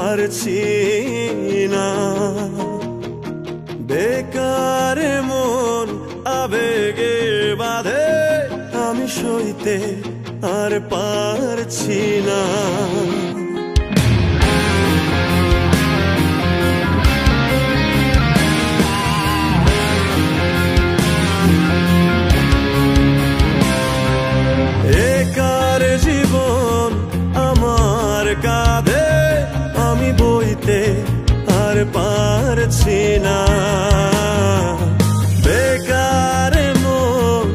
পারছি না। বেকার মন আবেগে বাঁধে, আমি সইতে আর পারছি না। একার জীবন আমার কাঁধে, আমি বইতে আর পারছি না। বেকার মন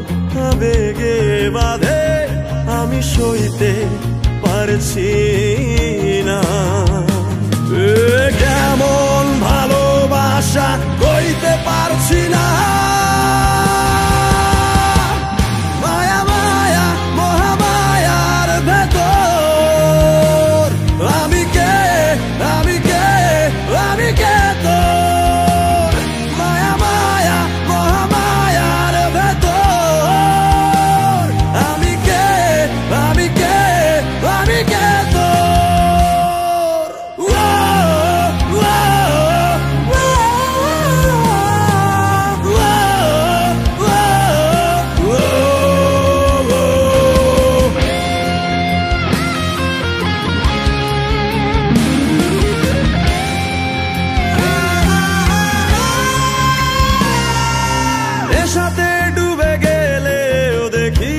আবেগে বাঁধে, আমি সইতে পারছি না। কেমন ভালোবাসা কইতে পারছি না। মায়া মায়া মহামায়ার ভেতর আমি কে, আমি কে, আমি কে তোর। মায়া মায়া মহামায়ার ভেতর আমি কে, আমি কে, আমি কে তোর। সাথে ডুবে গেলেও দেখি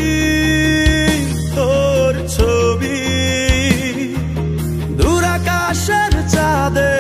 তোর ছবি, দূর আকাশের চাঁদে